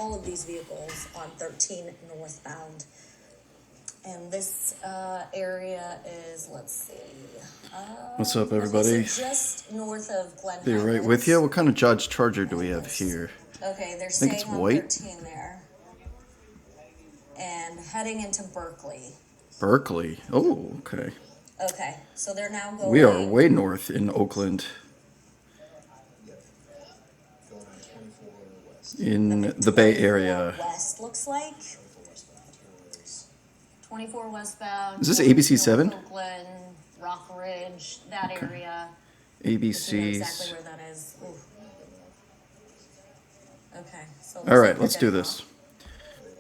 all of these vehicles on 13 northbound. And this area is, let's see. What's up, everybody? Okay, so just north of Glen Be right Highlands. with you. What kind of Dodge Charger do we have here? Okay, they're think it's staying on white. 13 there. And heading into Berkeley. Berkeley. Oh, okay. Okay, so they're now going... We are way north in Oakland. In the Bay Area. West, looks like. 24 westbound. Is this ABC 7? Oakland, Rock Ridge, that area. ABC's. You know exactly where that is. Ooh. Okay. So All right, let's do this.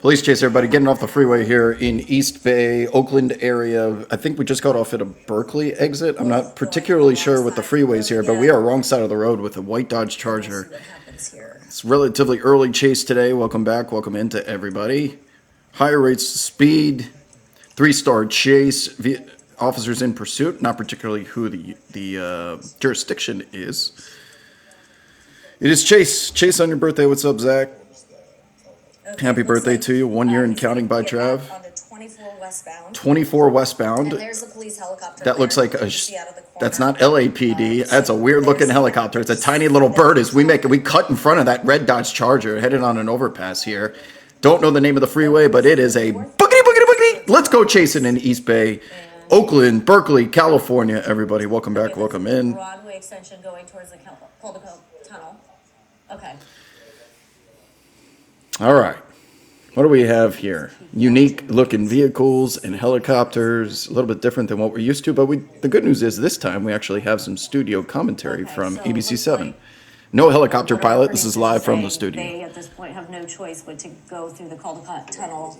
Police chase, everybody, getting off the freeway here in East Bay, Oakland area. I think we just got off at a Berkeley exit. I'm not particularly sure with the freeways here, but we are wrong side of the road with a white Dodge Charger. It's relatively early chase today. Welcome back. Welcome into everybody. Higher rates of speed. 3-star chase. Officers in pursuit. Not particularly who the jurisdiction is. It is Chase. Chase on your birthday. What's up, Zach? Okay, happy birthday to you. 1 year and counting by Trav. 24 westbound. 24 westbound. And there's a police helicopter. That looks like a... That's not LAPD. That's a weird looking helicopter. It's a tiny little bird. As we cut in front of that red Dodge Charger headed on an overpass here. Don't know the name of the freeway, but it is a boogity boogity boogity. Let's go chasing in East Bay, Oakland, Berkeley, California. Everybody, welcome back, welcome in. Broadway extension going towards the Caldecott Tunnel. Okay. All right. What do we have here? Unique looking vehicles and helicopters, a little bit different than what we're used to, but the good news is this time we actually have some studio commentary from ABC 7. No helicopter pilot, this is live from the studio. They at this point have no choice but to go through the Caldecott Tunnel,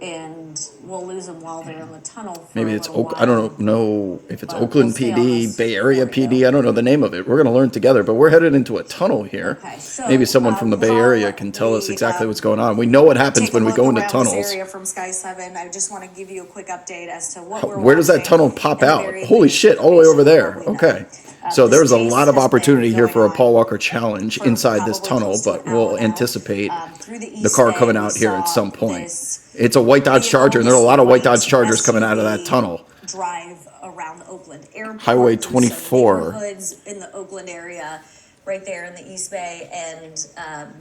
and we'll lose them while they're in the tunnel. Maybe it's I don't know if it's Oakland PD, Bay Area PD. I don't know the name of it. We're going to learn together, but we're headed into a tunnel here. Okay, so, maybe someone from the Bay Area can tell us exactly what's going on. We know what happens when we go into tunnels. This area from Sky 7. I just want to give you a quick update as to what we're Where does that tunnel pop out? Holy shit, all the way over there. Okay. So there's a lot of opportunity here for a Paul Walker challenge inside this tunnel, but we'll anticipate the car coming out here at some point. It's a white Dodge Charger, and there are a lot of white Dodge Chargers coming out of that tunnel. Drive around the Oakland Airport. Highway 24. Neighborhoods in the Oakland area, right there in the East Bay, and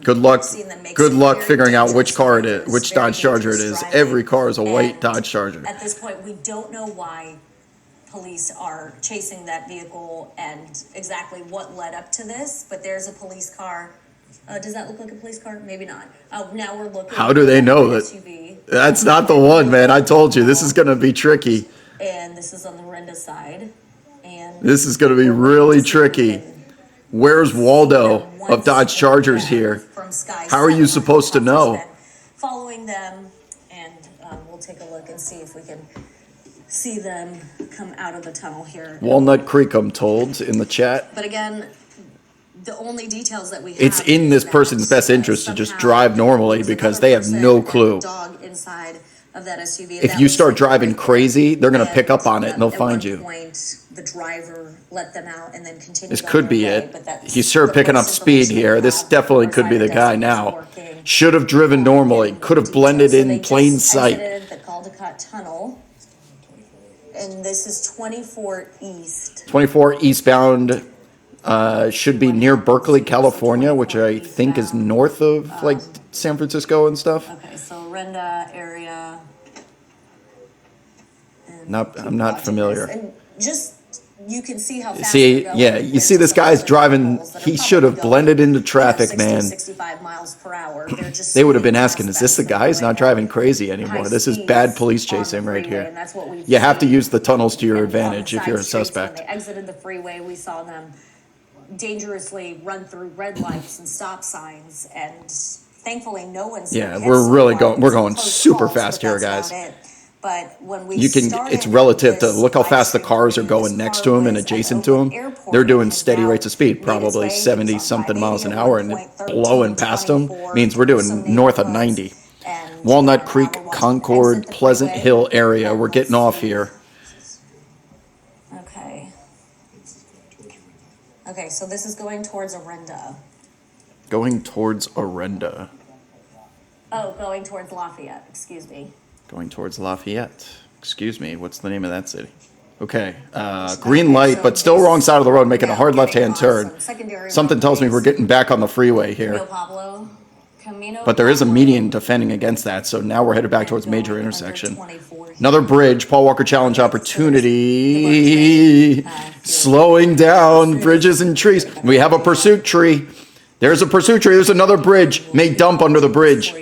good luck figuring out which car it is, which Dodge Charger it is. Every car is a white Dodge Charger. At this point, we don't know why police are chasing that vehicle and exactly what led up to this, but there's a police car. Does that look like a police car? Maybe not. Now we're looking. How do they know that? SUV. That's not the one, man. I told you this is going to be tricky. And this is on the Renda side. And this is going to be really tricky. Where's Waldo of Dodge Chargers here? How are you supposed to know? Following them, and we'll take a look and see if we can see them come out of the tunnel here. Walnut Creek, I'm told, in the chat. But again, the only details that we have, it's in this person's best interest to just drive normally because they have no clue. Dog inside of that SUV. If you start driving crazy, they're going to pick up on it and they'll find you. The driver let them out and then continued. This could be it. He's sure picking up speed here. This definitely could be the guy now. Should have driven normally. Could have blended in plain sight. The Caldecott Tunnel. And this is 24 East. 24 eastbound. Should be near Berkeley, California, which I think is north of like San Francisco and stuff. Okay, so Renda area. I'm not familiar. And just you can see how fast you see this guy's driving. He should have blended into traffic, man. 65 miles per hour. They would have been asking, is this the guy? He's not driving crazy anymore. This is bad police chasing right here. You have to use the tunnels to your advantage if you're a suspect. When they exited the freeway, we saw them dangerously run through red lights and stop signs, and thankfully no one's we're going super fast here, guys. But when we it's relative to look how fast the cars are going next to him and adjacent to him. They're doing steady rates of speed, probably 70 something miles an hour, and blowing past them means we're doing north of 90. Walnut Creek, Concord, Pleasant Hill area. We're getting off here. Okay, so this is going towards Arenda. Going towards Arenda. Oh, going towards Lafayette, excuse me. Going towards Lafayette. Excuse me, what's the name of that city? Okay, green light, but still wrong side of the road, making a hard left-hand turn. Something tells me we're getting back on the freeway Camino here. Pablo. But there is a median defending against that, so now we're headed back towards major intersection. Another bridge, Paul Walker Challenge opportunity. Slowing down bridges and trees. We have a pursuit tree. There's a pursuit tree. There's another bridge. May dump under the bridge.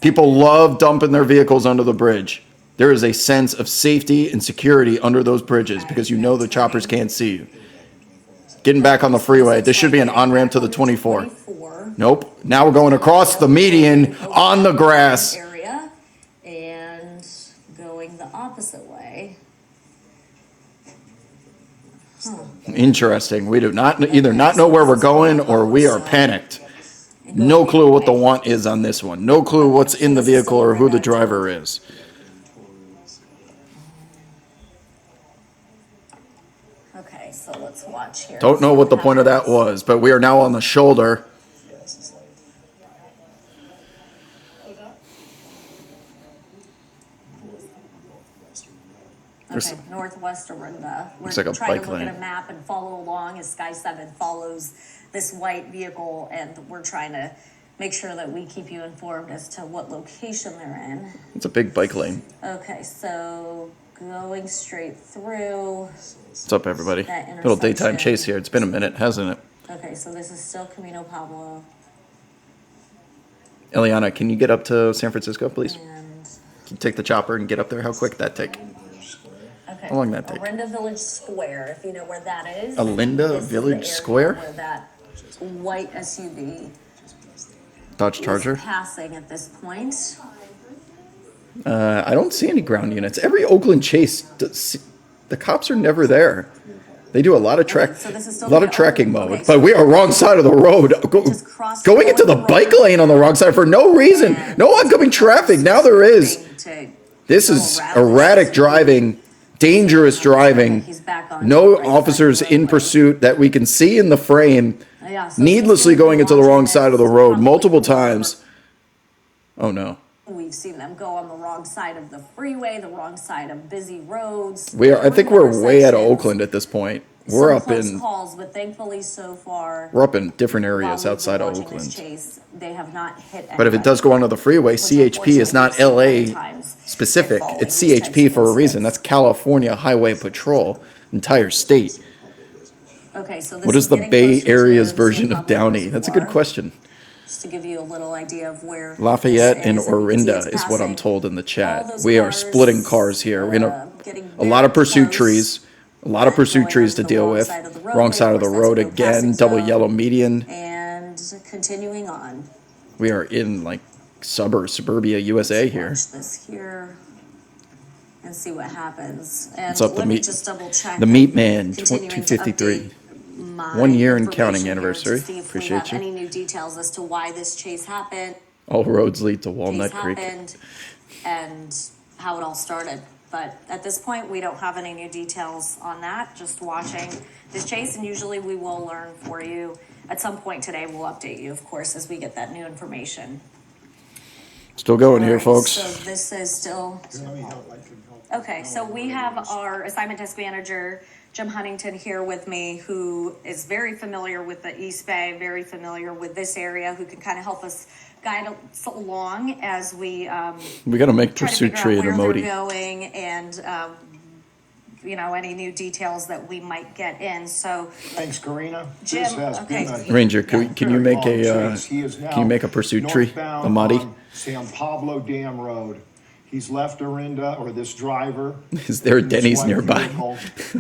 People love dumping their vehicles under the bridge. There is a sense of safety and security under those bridges because you know the choppers can't see you. Getting back on the freeway. This should be an on-ramp to the 24. Nope. Now we're going across the median on the grass. Area and going the opposite way. Interesting. We do not either not know where we're going or we are panicked. No clue what the want is on this one. No clue what's in the vehicle or who the driver is. Okay, so let's watch here. Don't know what the point of that was, but we are now on the shoulder. Okay, northwest Orinda. We're Looks like a trying bike to look lane. at a map and follow along as Sky 7 follows this white vehicle, and we're trying to make sure that we keep you informed as to what location they're in. It's a big bike lane. Okay, so going straight through. What's up, everybody? That Little daytime intersection. chase here. It's been a minute, hasn't it? Okay, so this is still Camino Pablo, Eliana, can you get up to San Francisco, please? and Can you take the chopper and get up there? How quick that take? okay, How long that take? Orinda Village Square, if you know where that is. Orinda This is the Village area Square? Where that white SUV Dodge Charger? is passing at this point. I don't see any ground units. Every Oakland chase, the cops are never there. They do a lot of So this is still tracking mode, okay, but we are wrong side of the road. Just cross Going into the road. bike lane on the wrong side for no reason. And No oncoming traffic. Now there is. to This go is around erratic this. driving, dangerous driving. He's back on No the right officers side of the in roadway. pursuit that we can see in the frame. Yeah, so Needlessly this is going into the wrong watching side of the this road probably multiple over. times. Oh no. We've seen them go on the wrong side of the freeway, the wrong side of busy roads. I think we're way out of Intersections. Oakland at this point. We're Some up close in calls, but thankfully so far, we're up in different while areas we've been outside of watching this Oakland. chase, they have not hit But if it anybody, does go onto the freeway, which CHP is not unfortunately we've seen LA many times specific. following It's these types CHP of for a reason. incidents. That's California Highway Patrol, entire state. Okay, so this What is the getting Bay closer to Area's San version of Pablo Downey? That's a good Reservoir, question. Just to give you a little idea of where Lafayette this and is, you can see Orinda it's is what I'm passing told in the all chat. those We are cars, splitting cars here. We're in getting a lot of very pursuit close. trees. A lot of pursuit Going trees to onto the deal wrong with. side of the Wrong roadway, side of the of course, road that's a no again. passing Double zone. yellow median. And continuing on. We are in like suburbia, USA here. Watch this here and see what happens. And What's up, the let me meat- just double check. The Meat Man, Continuing to 253. update my 1 year and information counting here anniversary. to see if we Appreciate have you. any new details as to why this chase happened. All roads lead to Chase Walnut Creek. happened and how it all started. But at this point, we don't have any new details on that. Just watching this chase, and usually we will learn for you. At some point today, we'll update you, of course, as we get that new information. Still going here, Alright, folks. So this is still. Okay, so we have our assignment desk manager, Jim Huntington, here with me, who is very familiar with the East Bay, very familiar with this area, who can kind of help us guide us along as we We gotta make try to pursuit figure tree out an where they're emoji. going and any new details that we might get in. So Thanks, Karina. Jim, This has okay. been a Ranger, can you make very long a chase. He is now can you make a pursuit tree, a northbound Mahdi? on San Pablo Dam Road. He's left Orinda, or this driver. Is there a in this Denny's white nearby? vehicle,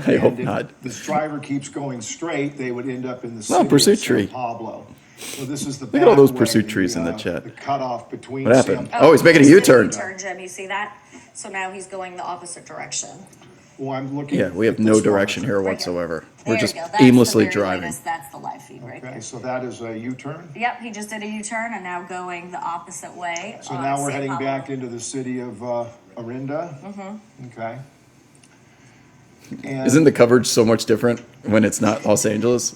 I and hope if not. This driver keeps going straight, they would end up in the No, city pursuit of San tree. Pablo. So this is the Look at all those back way, pursuit trees in the chat. The cutoff between. What happened? San Oh, he's making a he did U-turn. U-turn, Jim. You see that? So now he's going the opposite direction. Well, I'm looking. Yeah, we have at no this direction monitor. here whatsoever. There We're you just go. That's aimlessly the very driving. latest. That's the live feed right Okay, there. so that is a U-turn. Yep, he just did a U-turn and now going the opposite way. So on now we're San heading Pablo. back into the city of Orinda. Mm-hmm. Okay. And Isn't the coverage so much different when it's not Los Angeles?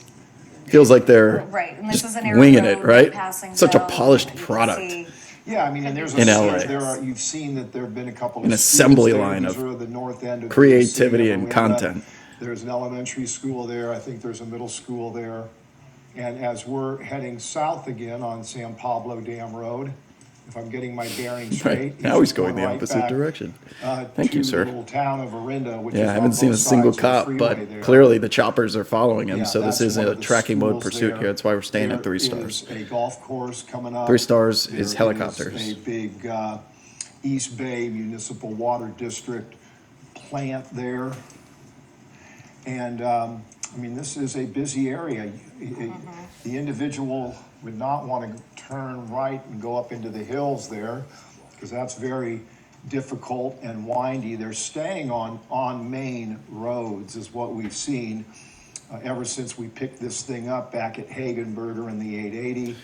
Feels like they're Right, and this just is an area winging road, it, right? passing Such a zone. polished You can product. see Yeah, I mean, and there's In a LA. there are, you've seen that there have been a couple of An schools assembly there. line These of are the north end of the creativity city of and Orinda. content. There's an elementary school there. I think there's a middle school there. And as we're heading south again on San Pablo Dam Road, if I'm getting my bearings straight, Right. Now he's going the right opposite back, direction. Thank you, to sir. the little town of Orinda, which is Yeah, I on haven't seen a both single sides of the cop, freeway but there. clearly the choppers are following him, Yeah, so this that's is one a of the tracking mode schools pursuit there. here. That's why we're staying at There 3 stars. is a golf course coming up. 3 stars There is helicopters. a big East Bay Municipal Water District plant there. And, I mean, this is a busy area. The individual would not want to turn right and go up into the hills there, because that's very difficult and windy. They're staying on main roads is what we've seen ever since we picked this thing up back at Hagenberger in the 880.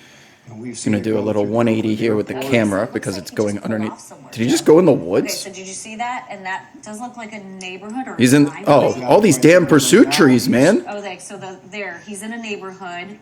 And we've seen Gonna it do a go little through 180 Brooklyn here with the Airport. camera Looks because like it's he just going pulled underneath. off somewhere, Did he Joe. just go in the Okay, woods? so did you see that? And that does look like a neighborhood or a He's in, driveway. oh, all these damn pursuit trees, man. Oh, there, he's in a neighborhood.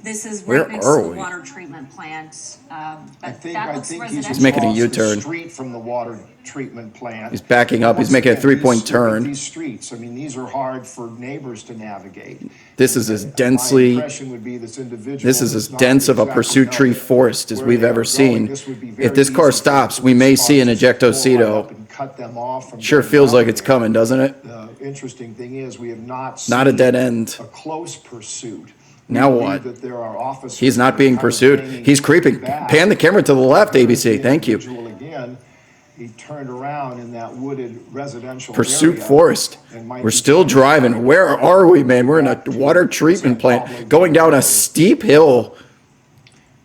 This is Where right next are to the we? water treatment plant. I But think, that I looks think residential. He's making a across U-turn. the street from the water treatment plant. He's backing up. He's Once making a again, 3-point look at turn. These streets, I mean, these are hard for neighbors to navigate. This is as My densely, impression would be this individual this is does as not dense of a exactly pursuit know tree forest as where we've they are ever going. seen. This would be If very this car easy for stops, the we may police see an officers to pull right ejectocito. up and cut them off from Sure getting feels out like it's there. coming, doesn't it? The interesting thing is, we have not Not a seen dead end. a close pursuit. We Now believe what? that there are officers He's that not are being kind of pursued. hanging He's creeping. back. Pan the camera to the left, ABC. The Thank you. individual again, he turned around in that wooded residential Pursuit area forest. and might We're be still coming driving. Where are we, man? We're in a water treatment plant going down a steep hill.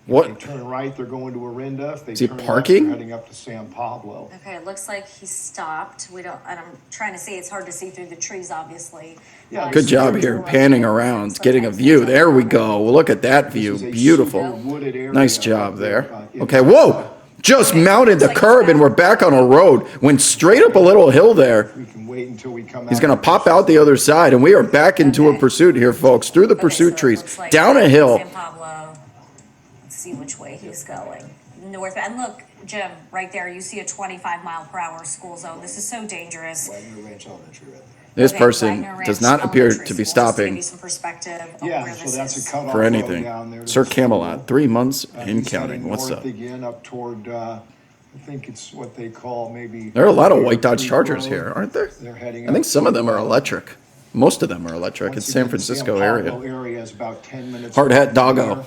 If What? they turn right, they're going to Orinda. If they Is he turn left, parking? they're heading up to San Pablo. Okay, it looks like he stopped. We don't, and I'm trying to see, it's hard to see through the trees, obviously. Yeah, Good job here, panning around, getting a view. There we go. Look at that view. This is a Beautiful. super wooded area Nice job there. in Okay, that, whoa! Just mounted the curb and we're back on a road. Went straight up a little hill there. We can wait until we come out. He's gonna pop out the other side and we are back into a pursuit here, folks. Through the Okay, so pursuit it trees, looks like down a hill. San Pablo. Let's see which way he's going. North, and look, Jim, right there, you see a 25-mile-per-hour school zone. This is so dangerous. Wagner Ranch Elementary right there. This Okay, person Wagner does Ranch not appear Elementary to be School, just to give stopping you some perspective of Yeah, where so this that's is. a cutoff for road anything. down there to Sir the Camelot, school. 3 months and He's counting. heading What's north up? Again, up toward, I think it's what they call maybe. There are a lot of white Dodge Creek Chargers Road. here, aren't there? They're heading I think up some of them are toward, electric. Most of them are electric. once It's San again, Francisco San area. Pablo area is about 10 minutes. Hard hat away from doggo. there.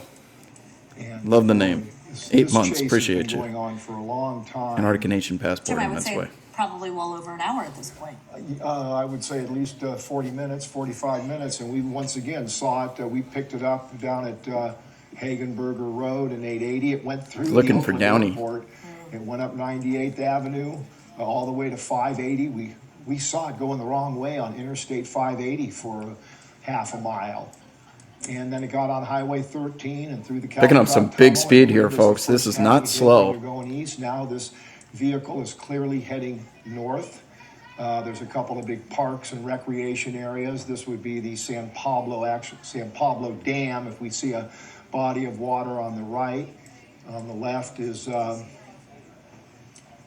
And, Love the name. this- 8 this months. chase has Appreciate been you. Going on for a long time. Antarctica Nation Jim, I passport on would its say way. probably well over an hour at this point. I would say at least 40 minutes, 45 minutes, and we once again saw it. We picked it up down at Hagenberger Road in 880. It went through Looking the for Oakland Downey. Airport. It went up 98th Avenue all the way to 580. We saw it going the wrong way on Interstate 580 for half a mile. And then it got on Highway 13 and through the Picking up some Caltrop big Tunnel. speed And here, this is folks. the This first is not hazard hit slow. when you're going east. Now this vehicle is clearly heading north. There's a couple of big parks and recreation areas. This would be the San Pablo Dam. If we see a body of water on the right, on the left is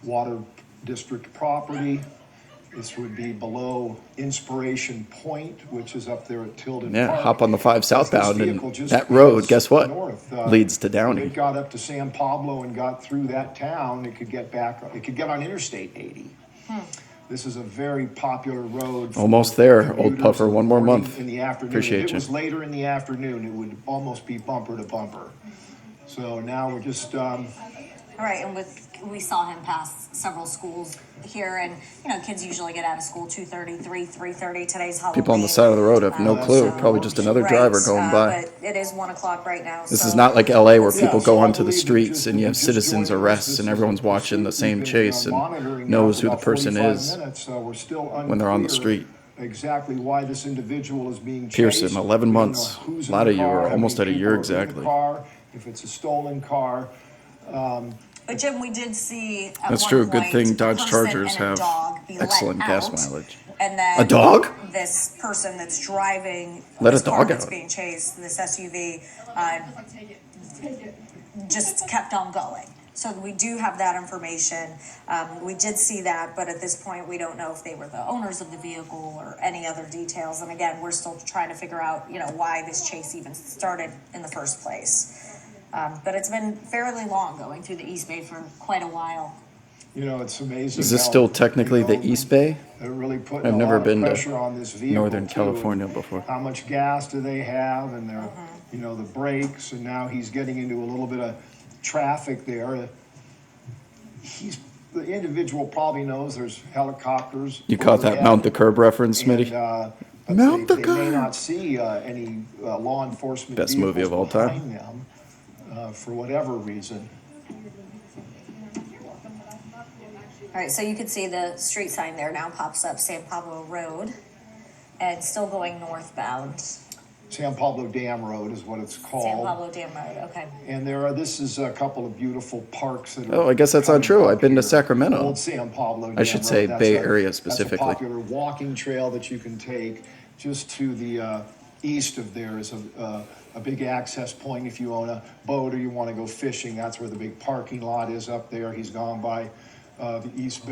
water district property. This would be below Inspiration Point, which is up there at Tilden Yeah, Park. hop on the 5 southbound This and vehicle just that road, heads guess what? north. Leads to If Downey. it got up to San Pablo and got through that town, it could get back, it could get on Interstate 80. This is a very popular road. for Almost there, old commuters Puffer. in the One more morning, month. In the afternoon. Appreciate If it you. was later in the afternoon, it would almost be bumper to bumper. So now we're just, All right, and we saw him pass several schools here, and kids usually get out of school 2:30, 3:30. Today's Halloween. People on the side of the road have no clue. Probably just another driver going by. But it is 1:00 right now. This so- is not like LA where Yeah, people so go I onto the believe that streets just- and you have just citizens joining us, arrests this and is everyone's a watching the pursuit. same We've been, chase monitoring and now knows for who the about person 45 is minutes. We're still when they're on the unclear street. Exactly why this individual is being chased. Pearson, 11 We don't months. know who's A lot in of the you car, are how almost many at a year people are in the exactly. car, if it's a stolen car. But Jim, we did see at That's one true. Good point thing a Dodge person Chargers and a have dog be let excellent gas out, mileage. And then A dog? This person that's driving Let a this car dog that's out. being chased, this SUV. just kept on going. So we do have that information. We did see that, but at this point, we don't know if they were the owners of the vehicle or any other details. And again, we're still trying to figure out, why this chase even started in the first place. But it's been fairly long going through the East Bay for quite a while. It's amazing. Is this how, still technically the East Bay? They're really putting I've a never lot been of to pressure on this vehicle. Northern too, California of before. How much gas do they have, and their, the brakes, and now he's getting into a little bit of traffic there. The individual probably knows there's helicopters. You caught that overhead, mount the curb reference, and, Smitty? but Mount they the may curb. not see any law enforcement Best movie of all vehicles time. behind them, for whatever reason. All right, so you can see the street sign there now pops up, San Pablo Road, and still going northbound. San Pablo Dam Road is what it's called. San Pablo Dam Road, okay. And this is a couple of beautiful parks that are. Oh, I guess that's not coming true. up I've been to here. Sacramento. Old San Pablo Dam I should Road. say That's Bay Area specifically. That's a popular walking trail that you can take. Just to the east of there is a big access point if you own a boat or you want to go fishing. That's where the big parking lot is up there. He's gone by the East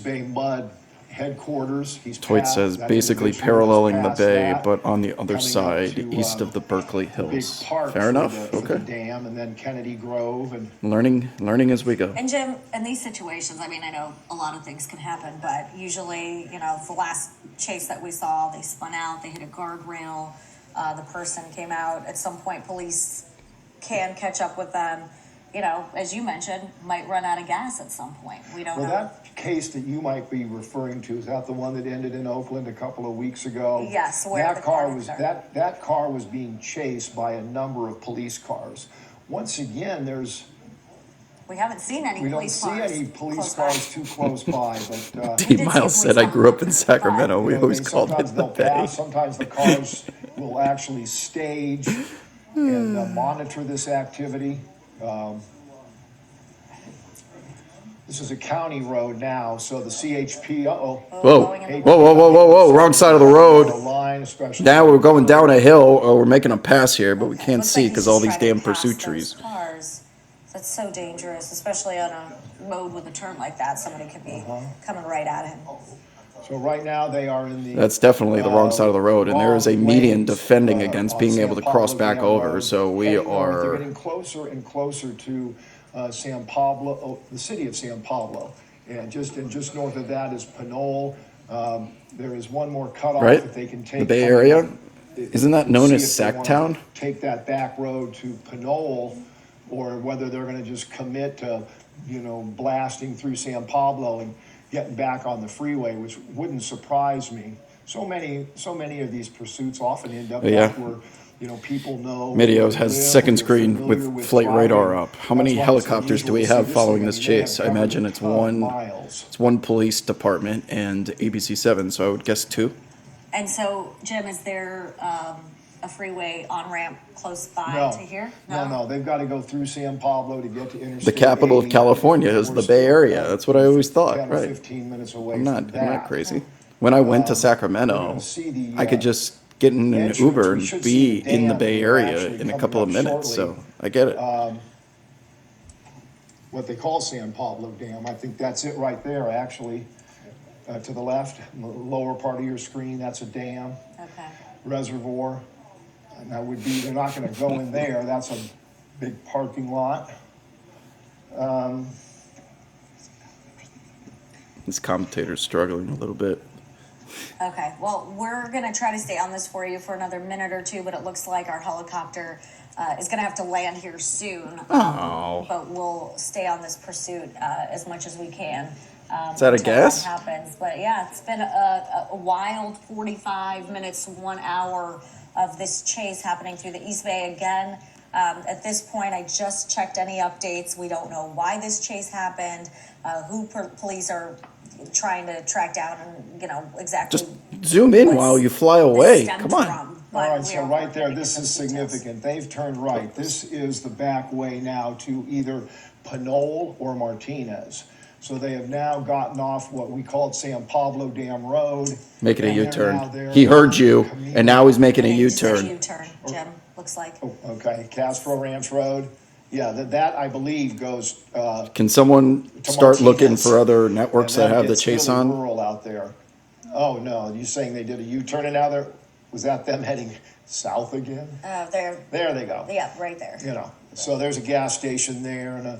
Bay Mud headquarters. He's Toit passed- says that basically individual is paralleling the past bay, that, but on the other coming up side, to, east of the Berkeley the big Hills. park Fair for enough. for the Okay. dam, and then Kennedy Grove, and Learning as we go. And Jim, in these situations, I know a lot of things can happen, but usually, the last chase that we saw, they spun out, they hit a guardrail, the person came out. At some point, police can catch up with them. As you mentioned, might run out of gas at some point. We don't well, know. that case that you might be referring to, is that the one that ended in Oakland a couple of weeks ago? Yes, where that the car car was started. that car was being chased by a number of police cars. Once again, We haven't seen any we don't police see cars. any police close by. cars too close by, but. We D. did see a Miles police said, I car. grew up in Sacramento. We always called it sometimes the they'll Bay. pass, sometimes the cars will actually stage and monitor this activity. This is a county road now, so the CHP, Whoa. Going in the Whoa. Wrong side of the the road. line, especially. Now we're going down a hill, or we're making a pass here, but we can't Looks see like he's because all just these trying to damn pass pursuit those trees. Cars. That's so dangerous, especially on a road with a turn like that. Somebody could be coming right at him. So right now they are in the. That's definitely the wrong side of the road, and there is a wrong median lanes, defending against on being San able to cross Pablo back Dam over, Road, so we heading north. They're are. getting closer and closer to San Pablo, the city of San Pablo, and just north of that is Pinole. There is one more cutoff Right? that they can take. The Bay coming Area? up. Isn't that known See as if they wanna Sacktown? Take that back road to Pinole, or whether they're going to just commit to, blasting through San Pablo and getting back on the freeway, which wouldn't surprise me. So many of these pursuits often end up Yeah. back where, people know. Video where has they live, second and they're screen familiar with flight driving. radar up. How many That's why it's helicopters do we unusual to have see following this this thing. They chase? have I imagine it's covered a ton of one. miles. It's one police department and ABC7, so I would guess two. And so, Jim, is there a freeway on ramp close by No, to here? no, they've got to go through San Pablo to get to Interstate The capital of 80. California is the Bay Area. That's what I always thought, 10 or right? 15 minutes away I'm from not crazy. When I went to We're Sacramento, gonna see the, I could just get in an entrance. Uber We and should be see the in the dam Bay here Area actually in a coming couple of up minutes, so shortly. I get it. What they call San Pablo Dam. I think that's it right there, actually. To the left, in the lower part of your screen, that's a dam, Okay. reservoir. And that would be, they're not gonna go in there, that's a big parking lot. This commentator's struggling a little bit. Okay. Well, we're going to try to stay on this for you for another minute or two, but it looks like our helicopter is going to have to land here soon. Oh. But we'll stay on this pursuit as much as we can. Is that a until guess? happens. But yeah, it's been a wild 45 minutes, 1 hour of this chase happening through the East Bay again. At this point, I just checked any updates. We don't know why this chase happened, who police are trying to track down, and exactly. Just zoom in what's while you fly this away. stemmed Come on. from, All but right, we so are right there, working this on is those details. significant. They've turned right. This is the back way now to either Pinole or Martinez. So they have now gotten off what we called San Pablo Dam Road. Making a and they're U-turn. now there He heard you, commuting. and now he's making a He said U-turn. U-turn, Jim. looks like. Oh, okay, Castro Ranch Road. Yeah, that I believe goes, Can someone to start looking Martinez. for other networks And that then have the it's chase really on? rural out there. Oh, no, you saying they did a U-turn and now they're, was that them heading south again? There, There they go. yeah, right there. You know, so there's a gas station there and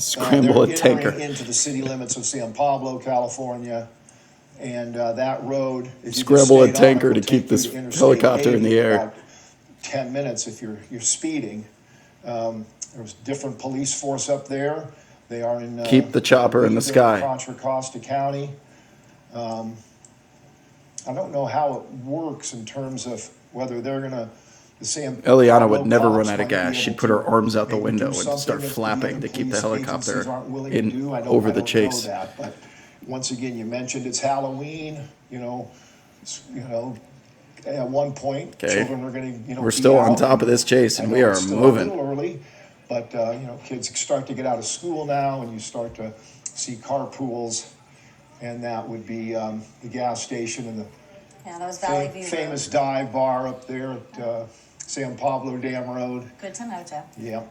Scramble a they're tanker. entering into the city limits of San Pablo, California. And that road, if you just Scramble a stayed on it, tanker will to take keep you this to Interstate helicopter in 80 the air. about 10 minutes if you're speeding. There's different police force up there. They are in Keep the chopper in the sky. Contra Costa County. I don't know how it works in terms of whether they're gonna. Eliana would never run out of gas. She'd put her arms out the window and start flapping to keep the helicopter in over the chase. But once again, you mentioned it's Halloween. At one point, Okay. children are going to, We're be still on out. top of this chase, and I we know are it's still moving. a little early, but kids start to get out of school now, and you start to see carpools, and that would be the gas station and the Yeah, that was Valley View. famous dive bar up there at San Pablo Dam Road. Good to know, Jeff. Yeah,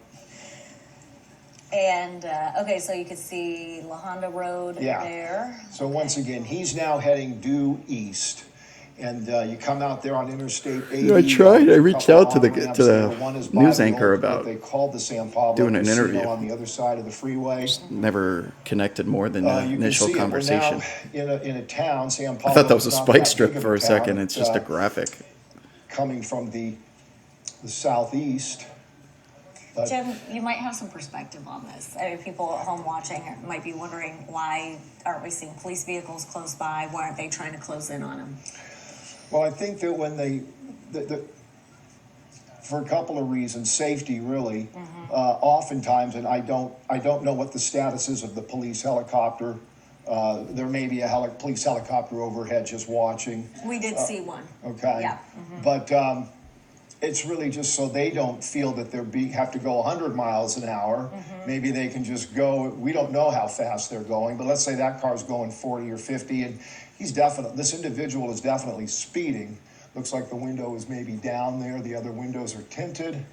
And, okay, so you can see La Honda Road Yeah. there. so once again, he's now heading due east. And you come out there on Interstate 80. Yeah, I tried. I reached couple out to the- on-ramps to the there. One is by news the anchor old, about what they called the San Pablo doing an Casino interview. on the other side of the freeway. Never connected more than the You can initial see it. We're conversation. now in a town, San Pablo. I thought that was a is not spike that strip big of for a town. second. It's just a It's, graphic. coming from the southeast. But Jim, you might have some perspective on this. I mean, people at home watching might be wondering, why aren't we seeing police vehicles close by? Why aren't they trying to close in on them? Well, I think that when for a couple of reasons, safety really, oftentimes, and I don't know what the status is of the police helicopter. There may be a police helicopter overhead just watching. We did see one. Okay. Yeah. But it's really just so they don't feel that have to go 100 miles an hour. Maybe they can just go. We don't know how fast they're going, but let's say that car's going 40 or 50, and this individual is definitely speeding. Looks like the window is maybe down there. The other windows are tinted.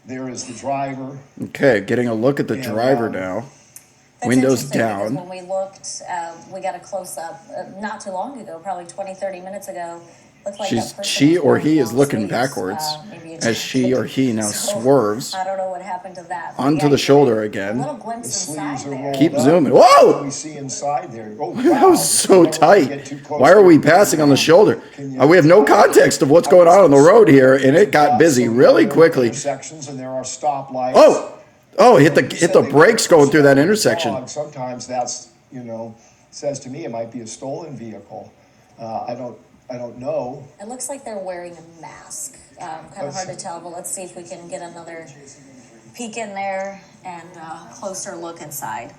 There is the driver. Okay, getting a look at the And, driver now. That's Windows interesting because down. when we looked, we got a close-up not too long ago, probably 20, 30 minutes ago. Looked like that person She was or wearing he is long looking sleeves, backwards maybe a as she or he now So, swerves I don't know what happened to that. but onto yeah, the you shoulder get A again. little The glimpse sleeves inside are there. rolled Keep up. zooming. What do Whoa! we see inside there? Oh, wow. That was so You don't wanna tight. get too close Why are to we the passing on the camera. shoulder? Can you- We have no context of what's going on the road here, and it got busy So really there are quickly. Intersections and there are stoplights. Oh, hit You the said they brakes were going through that stolen intersection. dog. Sometimes that's, says to me it might be a stolen vehicle. I don't know. It looks like they're wearing a mask. Kind of hard to tell, but let's see if we can get another peek in there and closer look inside.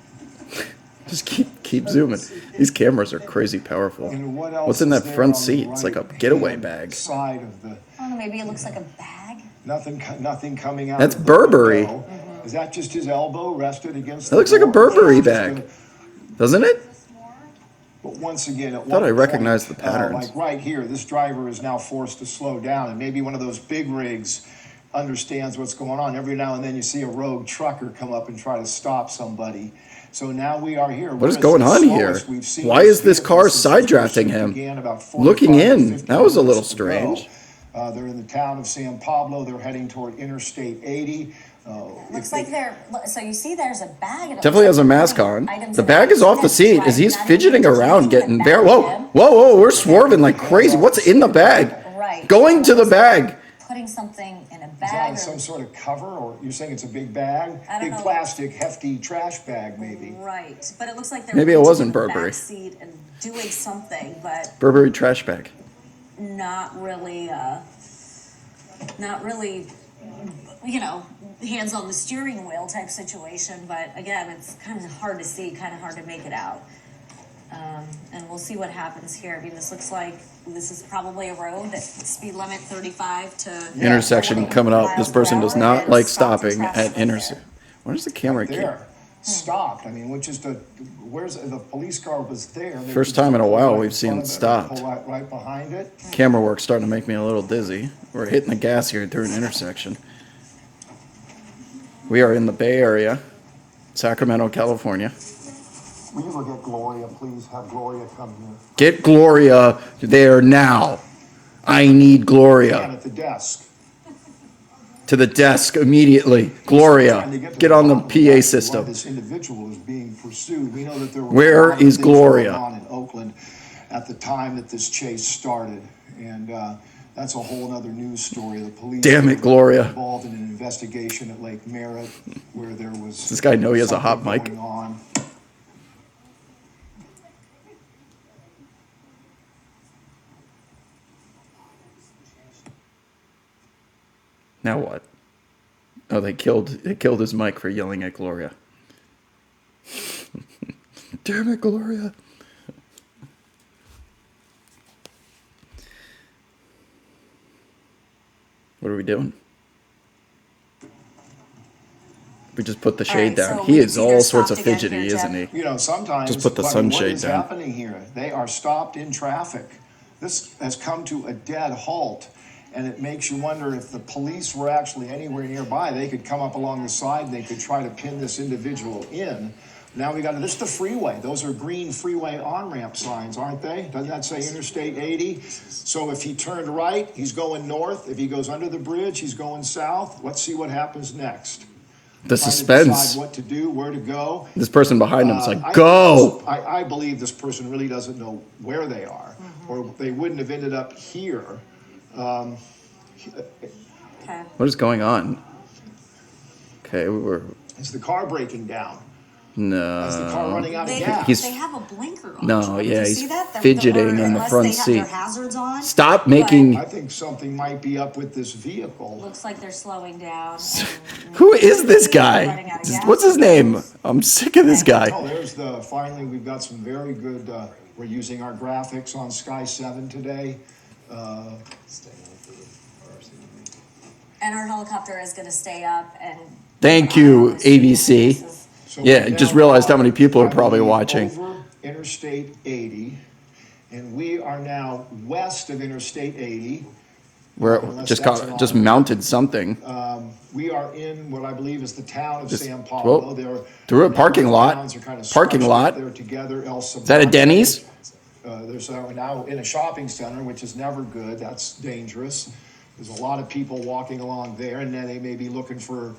Just keep zooming. These cameras are crazy powerful. And what else What's in is that there front on the seat? It's like a right-hand getaway bag. Side of the I don't know, maybe it looks like a bag. nothing coming out. That's of the Burberry. window. Is that just his elbow rested against? That looks like a door? Burberry Just bag. Doesn't it? But once again, at Thought one I recognized point, the patterns. like right here, this driver is now forced to slow down, and maybe one of those big rigs understands what's going on. Every now and then you see a rogue trucker come up and try to stop somebody. So now we are here. What is going on here? Why is this car side drafting him? Looking in. That was a little strange. They're in the town of San Pablo. They're heading toward Interstate 80. Looks like so you see there's a bag. And it Definitely has looks a like mask putting on. items The in bag it. is off the seat as he's Not fidgeting even around, just getting the bare. bag Whoa, in. whoa, we're swerving like crazy. What's in the bag? Right. Going to the bag. Putting something in a Is that bag. some sort of cover, or you're saying it's a big bag? I don't Big know. plastic, hefty trash bag, maybe. Right, but it looks like they're Maybe it reaching wasn't in the Burberry. back seat and doing something, but Burberry trash bag. not really, hands on the steering wheel type situation. But again, it's kind of hard to see, kind of hard to make it out. And we'll see what happens here. I mean, this looks like this is probably a road that speed limit 35 to Intersection coming up. This person does not like stopping at intersection. intersection. Where's the camera keep? There. stopped. I mean, where's the police car was there. They First could time in a pull while right we've in seen front it of or stopped. pull right behind it. Camera work's starting to make me a little dizzy. We're hitting the gas here through an intersection. We are in the Bay Area, Sacramento, California. Will you look at Gloria, please? Have Gloria come here. Get Gloria there now. I need Man Gloria. at the desk. To the desk immediately. Gloria, Trying to to get on the bottom of PA exactly why system. this individual is being pursued. We know that there were Where a lot of is things Gloria? going on in Oakland at the time that this chase started, and that's a whole other news story. The police Damn it, were Gloria. involved in an investigation at Lake Merritt where there was Does this guy know he has a hot something mic? going on. Now what? Oh, they killed his mic for yelling at Gloria. Damn it, Gloria. What are we doing? We just put the shade right, down. so He we can is see they're all sorts of stopped again fidgety, here, isn't Jeff. he? You know, sometimes Just put the buddy, sunshade what is down. happening here? They are stopped in traffic. This has come to a dead halt, and it makes you wonder if the police were actually anywhere nearby. They could come up along the side and they could try to pin this individual in. Now we got this is the freeway. Those are green freeway on-ramp signs, aren't they? Doesn't that say Interstate 80? So if he turned right, he's going north. If he goes under the bridge, he's going south. Let's see what happens next. The Trying to suspense. decide what to do, where to go. This person behind him is like, I- go! I believe this person really doesn't know where they are, or they wouldn't have ended up here. Okay. What is going on? Okay, we're Is the car breaking down? Is the car no. running out of They, gas? He's- they have a blinker on. No, Did yeah, you he's see that? fidgeting in the unless front they have seat. their hazards on. Stop But making. I think something might be up with this vehicle. Looks like they're slowing down. and Who is this running guy? out of gas. What's his name? I'm sick of this guy. Oh, finally, we've got some very good, we're using our graphics on Sky 7 today. And our helicopter is going to stay up and. Thank you, ABC. So Yeah, we're just now realized how many people are I probably believe, watching. Over Interstate 80, and we are now west of Interstate 80. We're Unless just that's got just wrong. mounted something. We are in what I believe is the town of Just- San Paulo. well, There, through a the parking lot. towns are kind of Parking scrunched lot. up there together. Is that a Denny's? There's now in a shopping center, which is never good. That's dangerous. There's a lot of people walking along there, and then they may be looking for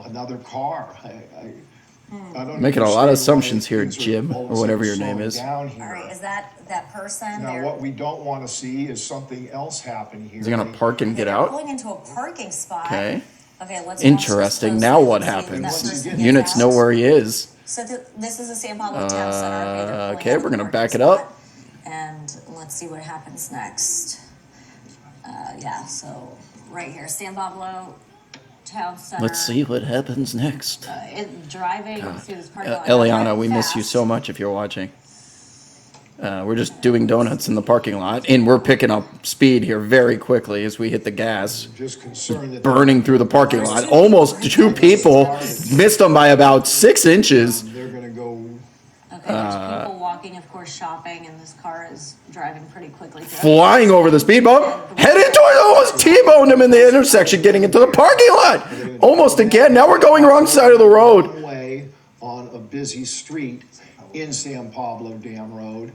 another car. I don't Making a lot of understand why assumptions here, things are Jim, all of a or whatever your sudden name slowing is. down here. All right, is that person Now, there? what we don't want to see is something else happen here. Is he gonna park and get They're out? pulling into a parking spot. Okay. Okay, let's. watch Interesting. this Now closely what and see if that happens? person gets Units out. know where he is. So this is the San Pablo Town Center. Okay, they're pulling okay, out of we're the gonna parking back it up. spot. And let's see what happens next. Yeah, so right here, San Pablo Town Center. Let's see what happens next. Driving through this parking lot. Eliana, Driving we miss you fast. so much if you're watching. We're just doing donuts in the parking lot, and we're picking up speed here very quickly as we hit the gas. Just concerned that Burning through the parking lot. Almost two people. Missed them by about 6 inches. they're going to go. Okay, there's people walking, of course, shopping, and this car is driving pretty quickly through. Flying over the speed bump. Headed toward, almost T-boned him in the intersection, getting into the parking lot. Almost again. Now we're going wrong side of the road. One way on a busy street in San Pablo Dam Road.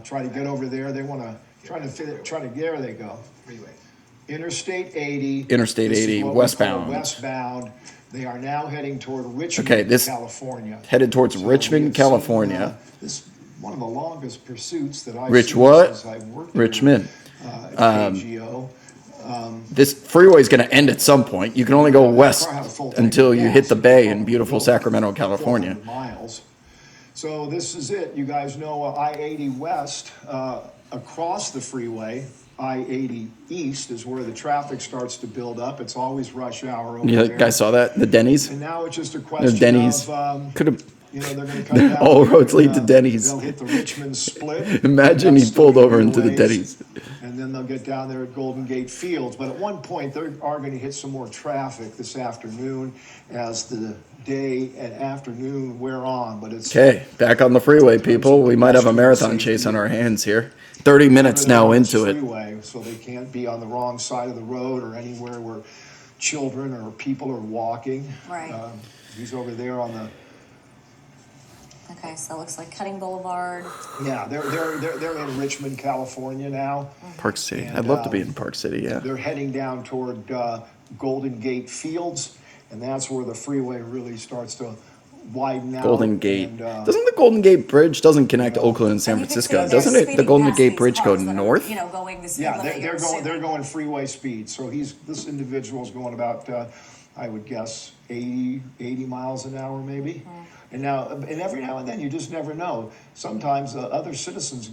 Try to get over there. They want to try to there they go. Freeway. Interstate 80. Interstate This is 80, what we call westbound. Westbound. They are now heading toward Richmond, Okay, this- California. Headed towards So Richmond, we have California. seen, this one of the longest pursuits that I've Rich seen what? since I've worked here, Richmond. at KGO. This freeway is going to end at some point. You can only go west until you hit the bay in beautiful Sacramento, California. 400 miles. So this is it. You guys know I-80 West, across the freeway, I-80 East is where the traffic starts to build up. It's always rush hour over You there. guys saw that? The Denny's? And now it's just a There's question Denny's. of, Could have. you know, they're going to come down. All roads lead to and, Denny's. They'll hit the Richmond split. Imagine he That's pulled still over a into the ways. Denny's. and then they'll get down there at Golden Gate Fields. But at one point, they are going to hit some more traffic this afternoon as the day and afternoon wear on. But it's Okay, back on the freeway, people. We might have a marathon chase on our hands here. 30 minutes now into it. Freeway, so they can't be on the wrong side of the road or anywhere where children or people are walking. Right. He's over there on the. Okay, so it looks like Cutting Boulevard. Yeah, they're in Richmond, California now. Park City. And, I'd love to be in Park City, yeah. They're heading down toward Golden Gate Fields, and that's where the freeway really starts to widen out. Golden Gate. And, Doesn't the Golden Gate Bridge doesn't connect Oakland and San And you can see Francisco? they're Doesn't it? The speeding Golden past Gate these Bridge go cars that are, north? going the speed yeah, limit. they're you're going assuming. freeway speed. So this individual's going about I would guess 80 miles an hour maybe. And every now and then you just never know. Sometimes other citizens,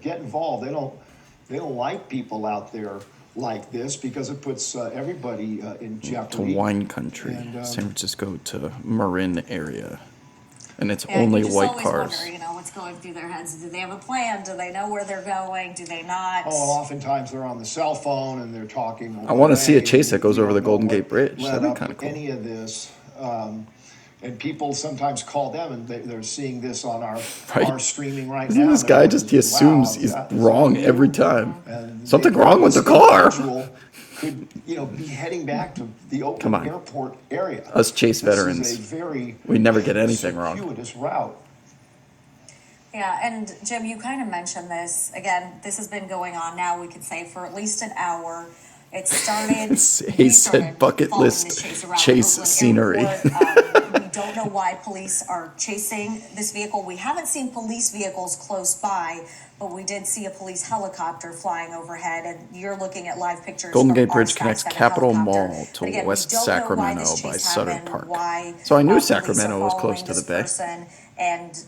get involved. They don't like people out there like this because it puts everybody in To jeopardy. wine country, And, San Francisco to Marin area. And it's Yeah, only you just white always cars. Wonder, what's going through their heads. Do they have a plan? Do they know where they're going? Do they not? Oh, oftentimes they're on the cell phone and they're talking. I wanna see a away. chase that goes You over the don't know Golden what Gate Bridge. led That'd be up kinda to cool. Any of this, and people sometimes call them and they're seeing this on Right. our streaming right Isn't now. this and guy I'm just, he wow, assumes he's that is wrong unbelievable. every time. And Something they- wrong with the this car. individual Could be heading back to the Come Oakland on. Airport area. Us chase This veterans, is a very we never get anything wrong. circuitous route. Yeah, and Jim, you kind of mentioned this. Again, this has been going on now, we could say, for at least an hour. It started. He we said started bucket following list this chase around chase Oakland scenery. Airport. We don't know why police are chasing this vehicle. We haven't seen police vehicles close by, but we did see a police helicopter flying overhead, and you're looking at live pictures. Golden from Gate Bridge our connects Sky 7 Capitol helicopter. Mall to But again, we West don't know why Sacramento this by chase Sutter happened, Park. why, So I knew police are Sacramento was close following to the this bay. person, and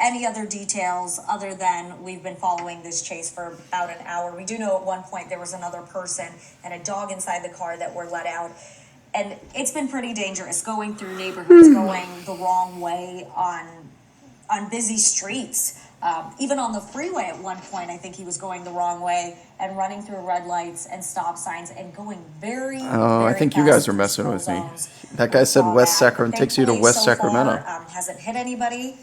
any other details other than we've been following this chase for about an hour. We do know at one point there was another person and a dog inside the car that were let out. And it's been pretty dangerous going through neighborhoods, going the wrong way on busy streets. Even on the freeway at one point, I think he was going the wrong way and running through red lights and stop signs and going very, Oh, I very think you fast guys are through messing school with me. zones. That guy said Saw West that. Sacramento takes you to Thankfully, West so Sacramento. far, hasn't hit anybody.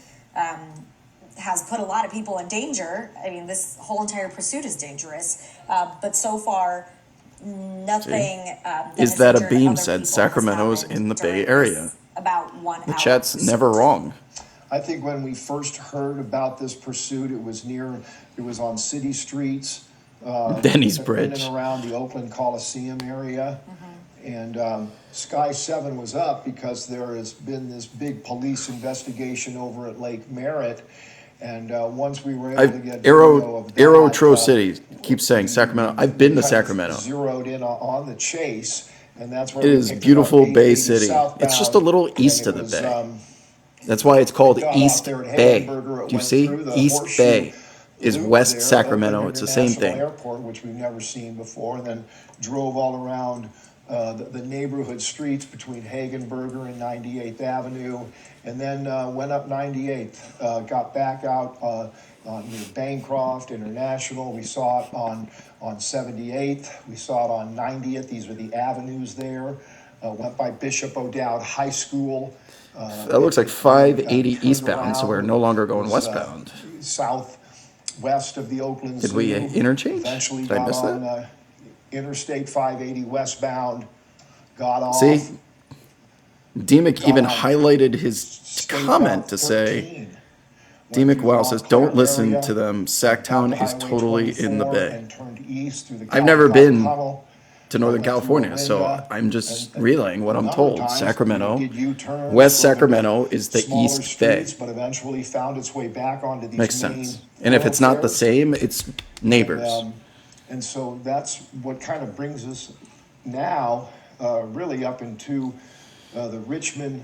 Has put a lot of people in danger. I mean, this whole entire pursuit is dangerous. But so far, nothing. Is has that a injured beam other said people has Sacramento's happened in the Bay during Area? this About 1 The hour. chat's never wrong. I think when we first heard about this pursuit, it was on city streets. Denny's in Bridge. and around the Oakland Coliseum area. And Sky 7 was up because there has been this big police investigation over at Lake Merritt. And once we were able to get video of that, Aero Tro City keeps saying Sacramento. I've been to kind of Sacramento. zeroed in on the chase, and that's where It we is picked beautiful up Bay 880 City. It's just a southbound, little and east it of the was, bay. That's why it's called got off East there at Bay. Hagenberger. It Do you went see? through the East Horseshoe Bay is Loop West there, Sacramento. Oakland It's the same International thing. Airport, which we've never seen before, and then drove all around the neighborhood streets between Hagenberger and 98th Avenue, and then went up 98th, got back out near Bancroft International. We saw it on 78th. We saw it on 90th. These are the avenues there. Went by Bishop O'Dowd High School. That looks like 580 turned eastbound, so we're no longer going It was, westbound. Southwest of the Oakland Did we Zoo. interchange? Eventually Did I got miss on that? Interstate 580 westbound, got off. See, Demick even on highlighted his State comment Route to say, 13. Demick Went through Wow says, Montclair don't listen area, to them. down Sacktown to is Highway totally in the 24 bay. and turned east through the I've never Caldecott been Tunnel, to Northern went through California, so Olinda, I'm just and relaying what a I'm number told. of times Sacramento, did U-turns, West going Sacramento to is the smaller East Bay. streets, but eventually found its way back onto these Makes main sense. And if it's not the thoroughfares. same, it's neighbors. And so that's what kind of brings us now, really up into the Richmond,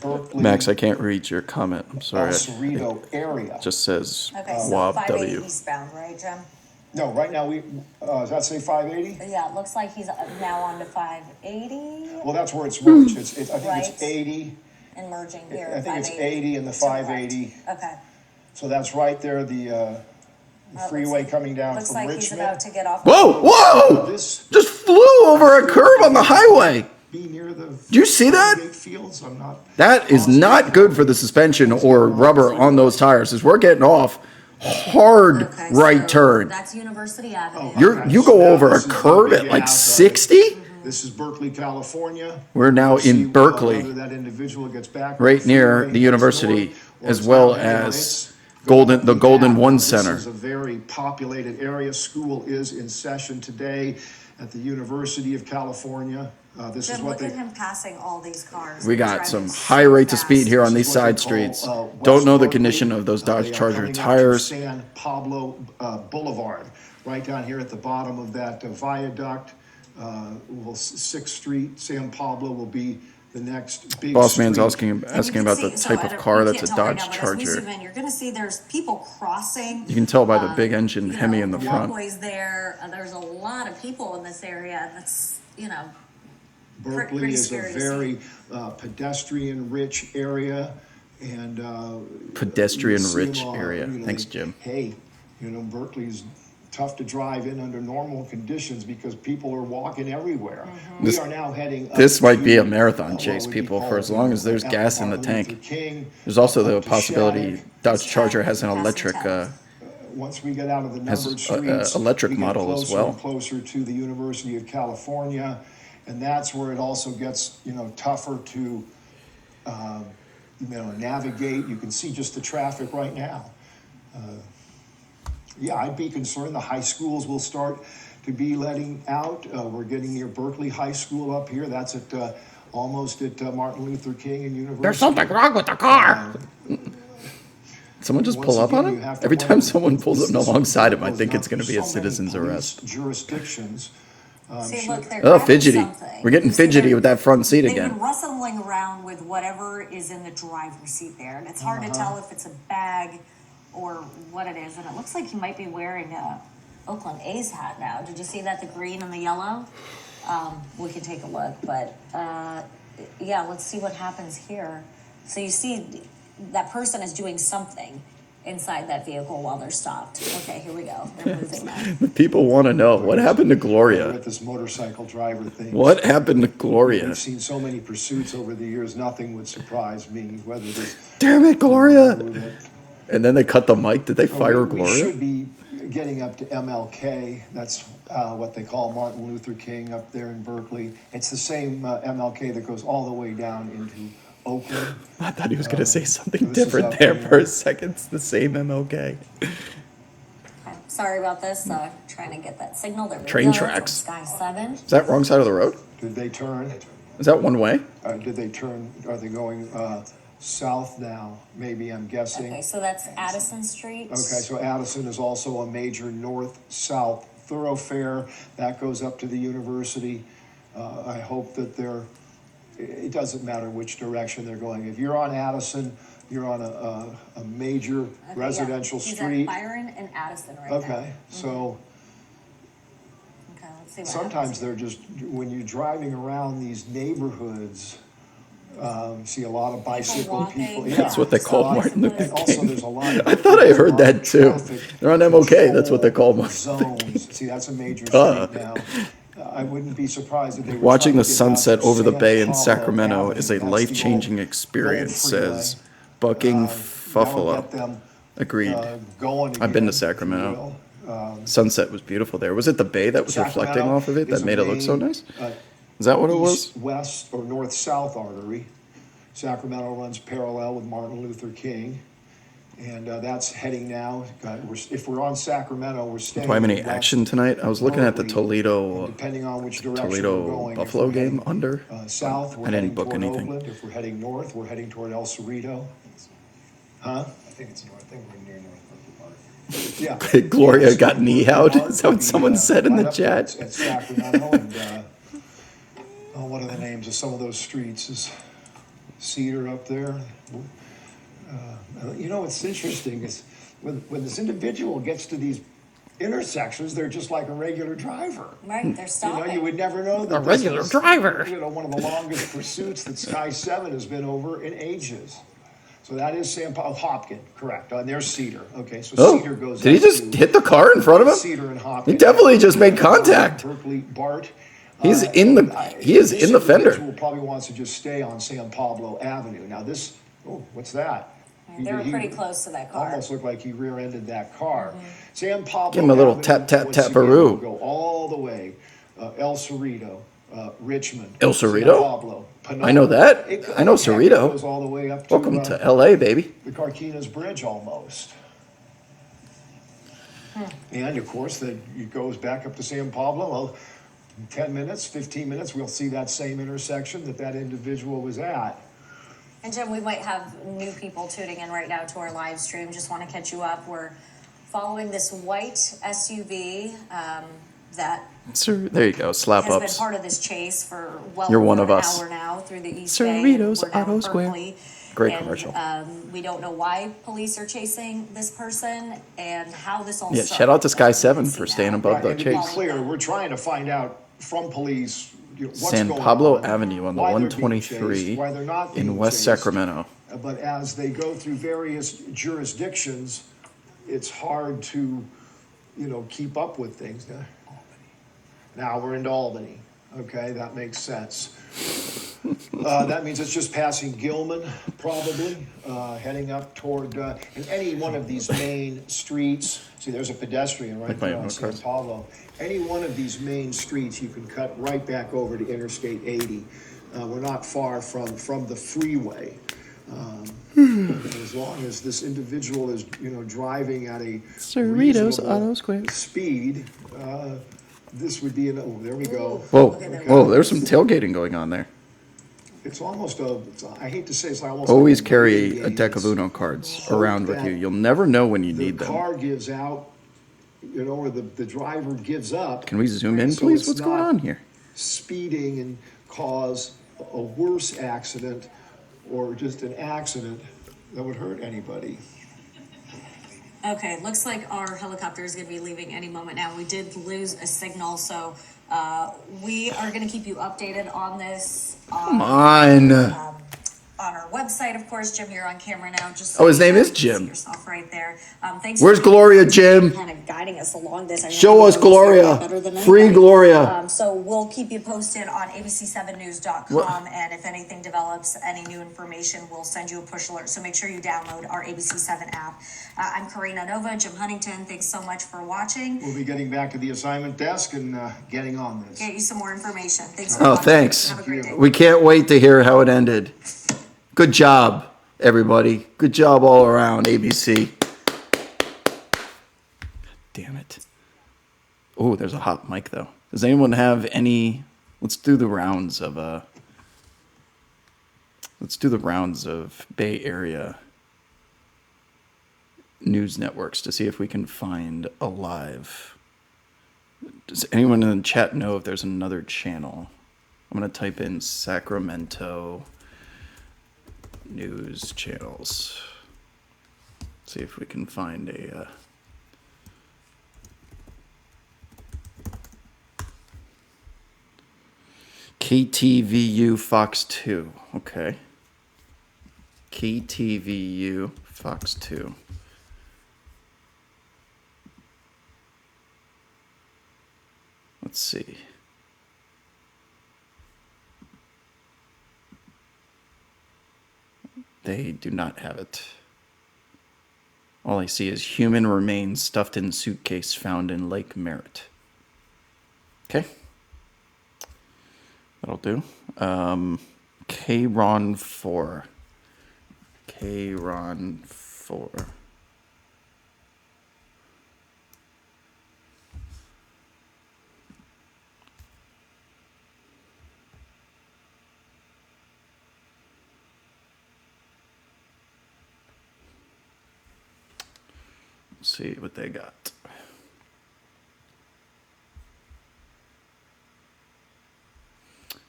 Berkeley, Max, I can't read your comment. I'm El sorry. Cerrito area. It just says Okay, so Wob 580 W. eastbound, right, Jim? No, right now does that say 580? Yeah, it looks like he's now on to 580 Well, that's where it's merged. I think Right. it's 80. and merging here. I think it's 580. 80 and the So correct. 580. Okay. So that's right there, the The freeway coming down Looks from like he's Richmond. about to get off. Whoa, whoa! This Just flew over a curb on the highway. be near the. Do you see that? Gate Fields. I'm not. That is not good for the suspension or rubber on those tires. As we're getting off, hard Okay, right so turn. That's University Avenue. You go over a curb at like 60? This is Berkeley, California. We're now We'll see in Berkeley, whether that individual gets back on right the near freeway, the university, goes north, or as it's well down there. as It's Golden, the going Golden back. One This Center. is a very populated area. School is in session today at the University of California. This is Jim, what look they. at him passing all these cars. We They're got driving some so high rates of fast. speed here on This these is what they side call, streets. West Don't know the Berkeley. condition of those Dodge They are Charger coming up to tires. San Pablo Boulevard, right down here at the bottom of that viaduct. 6th Street, San Pablo will be the next big Boss man's street. asking And you about can the see- so type I of don't- car you that's a can't tell right Dodge now, but as we Charger. zoom in, you're gonna see there's people crossing. You can tell by the big engine Hemi in the the front. walkways there. There's a lot of people in this area. That's, Berkeley pretty is a scary to very pedestrian-rich area, and Pedestrian-rich you'll see 'em, area. Thanks, Jim. Hey, Berkeley's tough to drive in under normal conditions because people are walking everywhere. We are now heading. This up might be to, a marathon what chase, would be people, for called, as long as there's Martin gas in the Luther tank. King, There's also the up to possibility Shattuck. Dodge Charger has an electric, Once we get out of the has numbered a- streets, electric we get model as closer well. and closer to the University of California, and that's where it also gets tougher to navigate. You can see just the traffic right now. Yeah, I'd be concerned. The high schools will start to be letting out. We're getting near Berkeley High School up here. That's at almost at Martin Luther King and University. There's something wrong with the car. Someone just Once pull up on again, you him? have to Every wonder time someone pulls up this is alongside him, I goes think on it's going to for be a so many citizen's police arrest. Jurisdictions. see, look, they're Oh, grabbing fidgety. something. We're getting You see fidgety they're- with that front seat They've again. been rustling around with whatever is in the driver's seat there, and it's hard to tell if it's a bag or what it is. And it looks like he might be wearing a Oakland A's hat now. Did you see that? The green and the yellow. We can take a look, but yeah, let's see what happens here. So you see, that person is doing something inside that vehicle while they're stopped. Okay, here we go. They're moving now. People want to know what happened to Gloria. With this motorcycle driver thing. What happened to Gloria? We've seen so many pursuits over the years. Nothing would surprise me. Whether this. Damn it, Gloria! And then they cut the mic. Did they fire We Gloria? should be getting up to MLK. That's what they call Martin Luther King up there in Berkeley. It's the same MLK that goes all the way down into Oakland. I thought he was going to say something this is different up there here. for a second. It's the same MLK. Okay, sorry about this. Trying to get that signal. There we Train go, from tracks. Sky 7. Is that wrong side of the road? Did they turn? Is that one way? Did they turn? Are they going south now? Maybe, I'm guessing. Okay, so that's Addison Street. Okay, so Addison is also a major north-south thoroughfare that goes up to the university. I hope that it doesn't matter which direction they're going. If you're on Addison, you're on a major Okay, residential yeah. He's street. at Byron and Addison right now. Okay, so Okay, let's see what sometimes they're just, when you're driving around these neighborhoods, see a lot of bicycle walking. people. That's what they a call lot- Martin Luther and Also, King. there's a lot of. I thought I heard that there's a lot too. of traffic They're on MLK. That's what they call control zones. See, that's a major street now. I wouldn't be surprised if they were Watching trying the to get back sunset to over the San bay in Pablo Sacramento Avenue. is a That's the life-changing old experience, freeway. says Bucking That'll Fuffalo. get them, Agreed. going I've been to again, Sacramento. if you will. Sunset was beautiful there. Was it the bay that was reflecting Sacramento off of it is that a made it look so main, nice? Is that what it was? East-west or north-south artery. Sacramento runs parallel with Martin Luther King, and that's heading now. If we're on Sacramento, we're staying. Do I have any west action tonight? I was looking at the Berkeley, Toledo and depending on which direction we're Toledo going. If Buffalo we're game heading, under. South, we're I didn't heading book toward anything. Oakland. If we're heading north, we're heading toward El Cerrito. Huh? I think it's north. I think we're near North Berkeley Park. Yeah. Gloria got knee out. Mark Is that what will be, someone said in right the up chat? At Sacramento, and what are the names of some of those streets? Is Cedar up there? What's interesting is when this individual gets to these intersections, they're just like a regular driver. Right, they're stopping. You would never know that A regular driver. One of the longest pursuits that Sky 7 has been over in ages. So that is San Pablo, Hopkins, correct. And there's Cedar. Okay, so Oh, Cedar goes did he up just to hit the car in front of him? Cedar and Hopkins. He definitely just made contact. Berkeley, Bart. He is in This the fender. individual probably wants to just stay on San Pablo Avenue. Now this, oh, what's that? They were pretty close to that car. Almost looked like he rear-ended that car. San Pablo Give him a little Avenue, tap, tap, once again, tap-a-roo. will go all the way. El Cerrito, Richmond. El San Cerrito? Pablo, I know that. I know Heck, it Cerrito. goes all the way up Welcome to LA, baby. the Carquinez Bridge almost. And of course, it goes back up to San Pablo. Well, 10 minutes, 15 minutes, we'll see that same intersection that individual was at. And Jim, we might have new people tuning in right now to our live stream. Just want to catch you up. We're following this white SUV that Sir, there you go. Slap has been ups. part of this chase for well You're over one of an us. hour now through the East Bay. Cerritos We're now Auto in Square. Berkeley. Great And, commercial. We don't know why police are chasing this person and how this all Yeah, started. shout out to Sky You can 7 see for that. staying above the And to be chase. clear, we're trying to find out from police what's San going Pablo on, Avenue on the why they're being 123 chased, why they're not in being West chased. Sacramento. But as they go through various jurisdictions, it's hard to, keep up with things. Now we're into Albany. Okay, that makes sense. That means it's just passing Gilman, probably, heading up toward, in any one of these main streets. See, there's a pedestrian right there on San Pablo. Any one of these main streets, you can cut right back over to Interstate 80. We're not far from the freeway. As long as this individual is, driving at a Cerritos reasonable Auto Square. speed, this would be there we go. Whoa, there's some tailgating going on there. It's almost I hate to say it's almost Always like carry video a deck games. of Uno cards Hope around with that you. You'll never know when you The need them. car gives out, or the driver gives up. Can we zoom in, so please? it's What's going not on here? Speeding and cause a worse accident or just an accident that would hurt anybody. Okay, looks like our helicopter is going to be leaving any moment now. We did lose a signal, so we are going to keep you updated on this. Come on. On our website, of course. Jim, you're on camera now. Just Oh, his name you is can see Jim. yourself right there. Thanks. Where's for Gloria, Jim? kind of guiding us along this. I know Show you us know this area better Gloria. than Free anybody. Gloria. So we'll keep you posted on abc7news.com, What? and if anything develops, any new information, we'll send you a push alert. So make sure you download our ABC7 app. I'm Karina Nova, Jim Huntington. Thanks so much for watching. We'll be getting back to the assignment desk and getting on this. Get you some more information. Thanks for Oh, watching. thanks. Have a great day. We can't wait to hear how it ended. Good job, everybody. Good job all around, ABC. Damn it. Oh, there's a hot mic, though. Does anyone have any... Let's do the rounds of Bay Area news networks to see if we can find a live. Does anyone in the chat know if there's another channel? I'm going to type in Sacramento news channels. See if we can find a... KTVU Fox 2. Okay. KTVU Fox 2. Let's see. They do not have it. All I see is human remains stuffed in suitcase found in Lake Merritt. Okay. That'll do. K-Ron 4. K-Ron 4. Let's see what they got.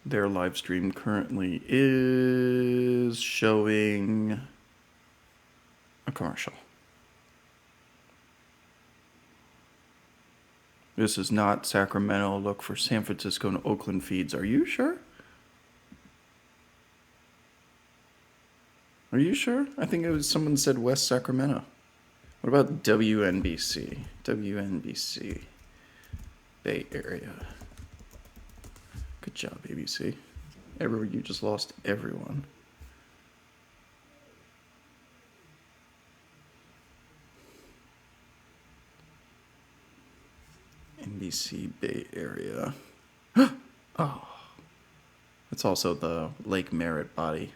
Their live stream currently is showing a commercial. This is not Sacramento. Look for San Francisco and Oakland feeds. Are you sure? Are you sure? I think it was someone said West Sacramento. What about WNBC? WNBC. Bay Area. Good job, ABC. Everywhere you just lost everyone. NBC Bay Area. Oh. It's also the Lake Merritt body.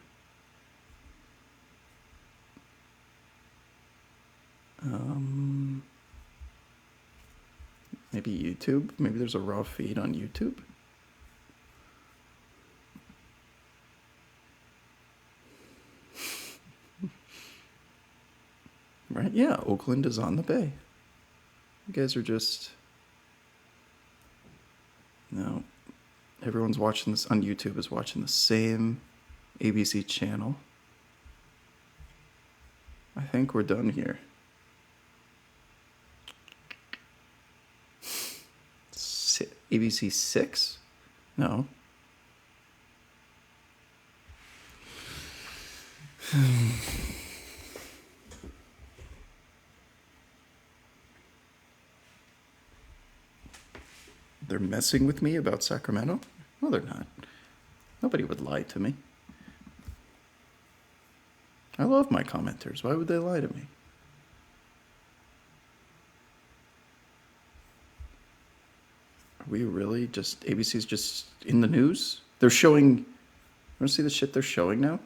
Maybe YouTube? Maybe there's a raw feed on YouTube? Right? Yeah, Oakland is on the bay. You guys are just... No. Everyone's watching this on YouTube is watching the same ABC channel. I think we're done here. ABC 6? No. They're messing with me about Sacramento? No, they're not. Nobody would lie to me. I love my commenters. Why would they lie to me? Are we really just... ABC's just in the news? They're showing... You want to see the shit they're showing now?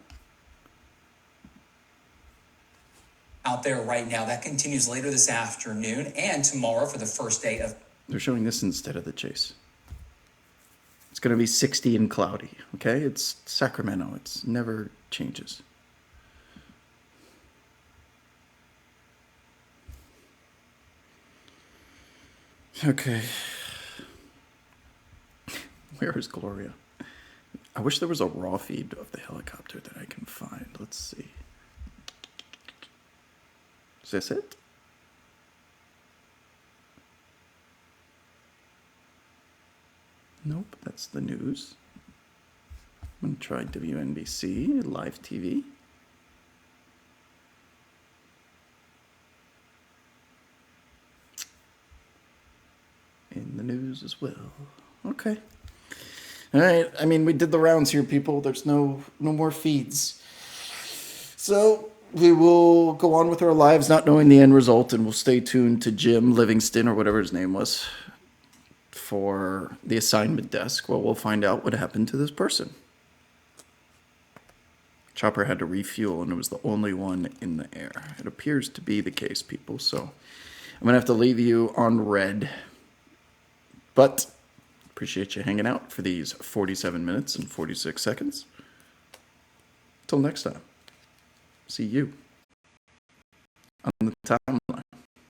Out there right now. That continues later this afternoon and tomorrow for the first day of... They're showing this instead of the chase. It's going to be 60 and cloudy, okay? It's Sacramento. It's never changes. Okay. Where is Gloria? I wish there was a raw feed of the helicopter that I can find. Let's see. Is this it? Nope, that's the news. I'm going to try WNBC, live TV. In the news as well. Okay. All right. I mean, we did the rounds here, people. There's no more feeds. So we will go on with our lives not knowing the end result, and we'll stay tuned to Jim Livingston, or whatever his name was, for the assignment desk. Well, we'll find out what happened to this person. Chopper had to refuel, and it was the only one in the air. It appears to be the case, people, so I'm going to have to leave you on red. But appreciate you hanging out for these 47 minutes and 46 seconds. Till next time, see you on the time.